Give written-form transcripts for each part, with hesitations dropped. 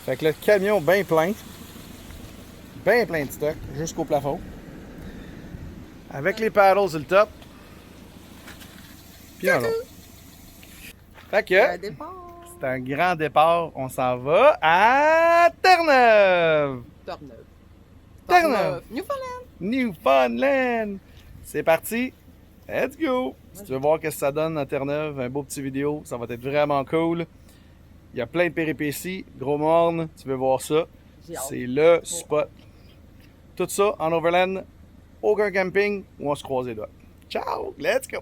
Fait que le camion bien plein de stock jusqu'au plafond. Avec les paddles sur le top. Puis on Fait que c'est un grand départ. On s'en va à Terre-Neuve. Terre-Neuve. Newfoundland. C'est parti. Let's go. Si tu veux voir ce que ça donne à Terre-Neuve, un beau petit vidéo, ça va être vraiment cool. Il y a plein de péripéties. Gros morne, tu veux voir ça. C'est le spot. Tout ça en overland. Aucun camping où on se croise les doigts. Ciao, let's go!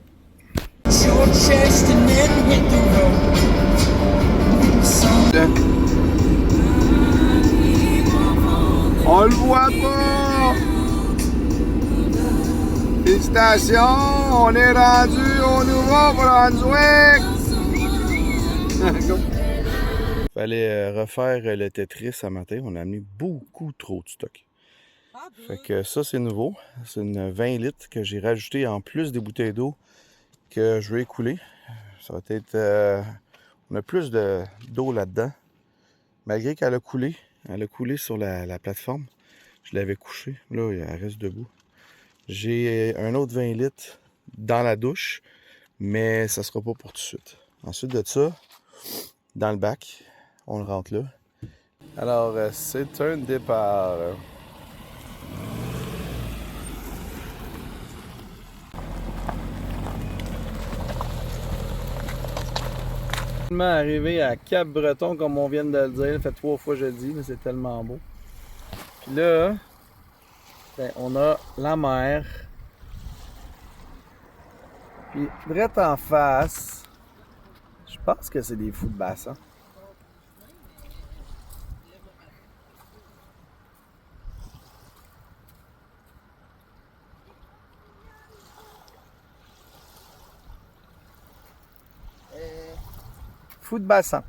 On le voit pas! Félicitations! On est rendu au Nouveau-Brunswick! Fallait refaire le Tetris ce matin. On a amené beaucoup trop de stock. Fait que ça, c'est nouveau. C'est une 20 litres que j'ai rajouté en plus des bouteilles d'eau que je vais écouler. Ça va être... on a plus d'eau là-dedans. Malgré qu'elle a coulé. Elle a coulé sur la plateforme. Je l'avais couchée. Là, elle reste debout. J'ai un autre 20 litres dans la douche. Mais ça sera pas pour tout de suite. Ensuite de ça, dans le bac, on le rentre là. Alors, c'est un départ. Arrivé à Cap-Breton, comme on vient de le dire. Ça fait 3 fois que je le dis, mais c'est tellement beau. Puis là, ben, on a la mer. Puis, direct en face, je pense que c'est des fous de bassin. Fou de bassin.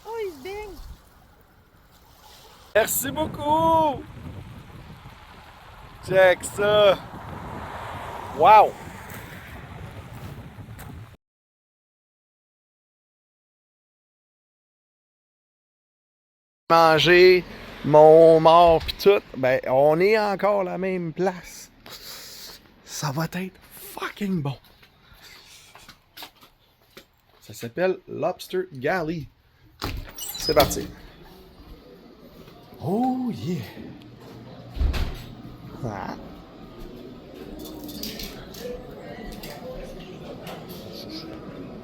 Oh, il se baigne. Merci beaucoup! Check ça! Wow! Manger mon mort pis tout, ben on est encore à la même place. Ça va être fucking bon. Ça s'appelle Lobster Galley. C'est parti. Oh yeah! Ah.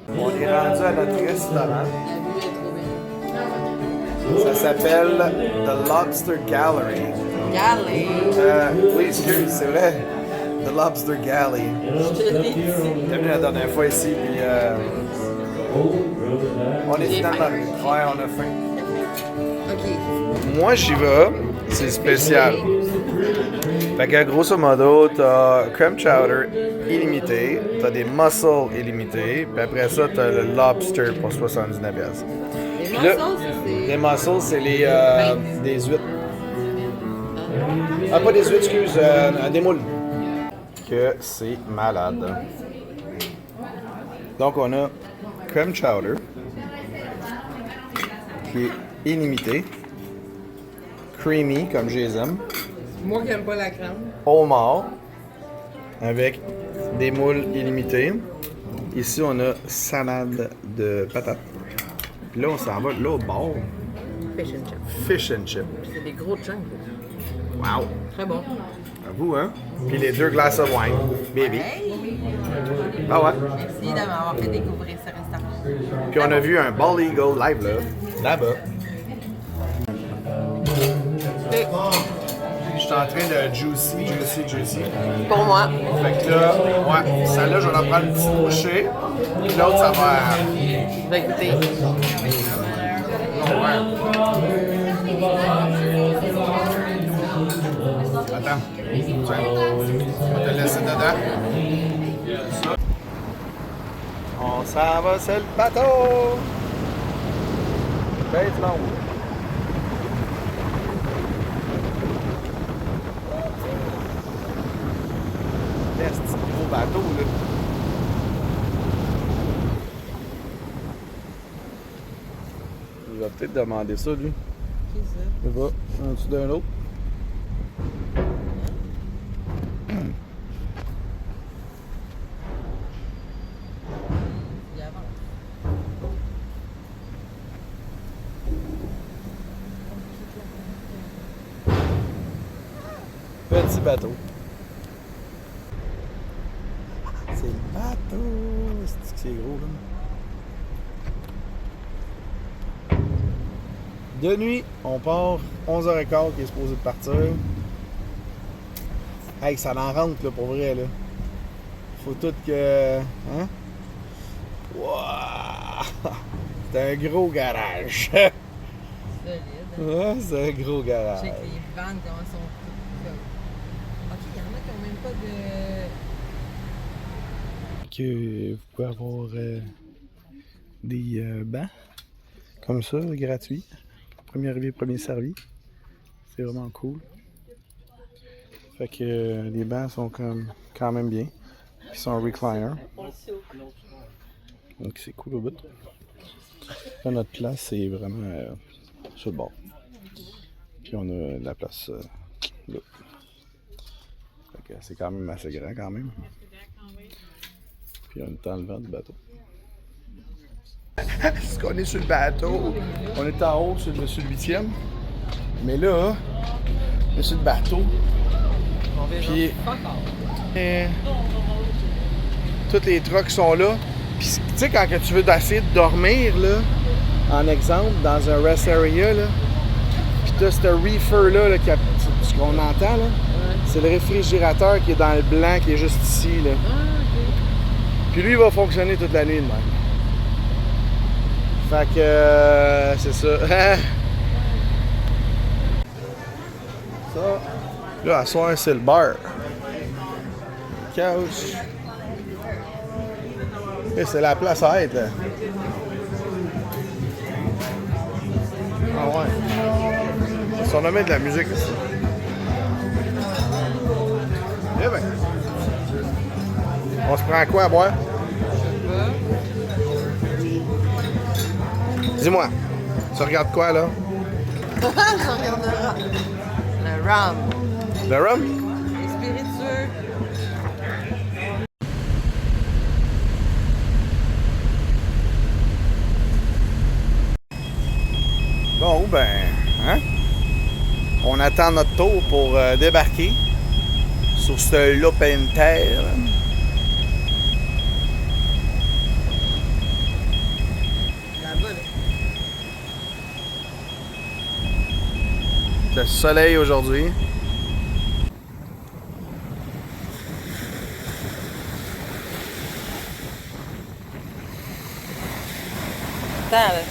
On est rendu à notre restaurant. Ça s'appelle The Lobster Gallery. Galley. Oui, excuse, c'est vrai. The Lobster Galley. T'es venu la dernière fois ici, puis on est finalement. Ouais, on a faim. OK. Moi, j'y vais. C'est spécial. Fait que grosso modo, t'as crème chowder illimité, t'as des mussels illimités, puis après ça, t'as le lobster pour 79$. Les Puis là, mussels, c'est... les mussels, c'est des huîtres. Ah, pas des huîtres, excuse, des moules. Que c'est malade. Donc, on a crème chowder, qui est illimité, creamy, comme je les aime, Moi qui n'aime pas la crème. homard, avec des moules illimités. Ici, on a salade de patates. Puis là, on s'en va là au bord. Fish and chips. Fish and chips. C'est des gros chunks. Wow! Très bon. À vous, hein? Puis les 2 glaces of wine. Baby. Ah ouais. Merci de m'avoir fait découvrir ce restaurant. Puis on a vu un Bald Eagle live là. Là-bas. Je suis en train de juicy. Pour moi. Fait que là, ouais, celle-là, je vais en prendre une petite bouchée. Puis l'autre, ça va. Je vais goûter. Ouais. Attends. Tiens. On va te laisser dedans. Ça. On s'en va sur le bateau. Bête longue. C'est un gros bateau, là. Il va peut-être demander ça, lui. Qui ça? Je sais pas. En dessous d'un autre. Il avance. Petit bateau. C'est le bateau. C'est gros, là. De nuit, on part 11h15 qui est supposé de partir. Hey, ça en rentre, là, pour vrai, là. Faut tout que... Hein? Wow! C'est un gros garage. Solide. Ouais, c'est un gros garage. Je sais que les vannes, comment sont toutes comme... Ok, il y en a qui n'ont même pas de... Que vous pouvez avoir des bancs comme ça, gratuits. Premier arrivé, premier servi. C'est vraiment cool. Fait que les bancs sont quand même bien. Ils sont recliner. Donc c'est cool au bout. Là, notre place, c'est vraiment sur le bord. Puis on a la place là. Fait que c'est quand même assez grand quand même. Puis on est dans le vent du bateau. Est-ce qu'on est sur le bateau? On est en haut sur le 8e. Mais là, on est sur le bateau. Puis tous les trucks sont là. Puis tu sais, quand tu veux essayer de dormir, là, en exemple, dans un rest area, là, puis t'as ce reefer-là, là, ce qu'on entend, là, c'est le réfrigérateur qui est dans le blanc, qui est juste ici, là. Puis lui, il va fonctionner toute la nuit, de même. Fait que, c'est ça. Ça, là, à soir, c'est le bar. Couch. Et c'est la place à être, là. Ah ouais. C'est surnommé de la musique, ici. Eh ben. On se prend quoi à boire? Dis-moi, tu regardes quoi, là? Je regardera. Le rum. Le rum? Les spiritueux. Bon, ben, hein? On attend notre tour pour débarquer sur ce lopin de terre. Là-bas, là. Le soleil aujourd'hui. Attends, là.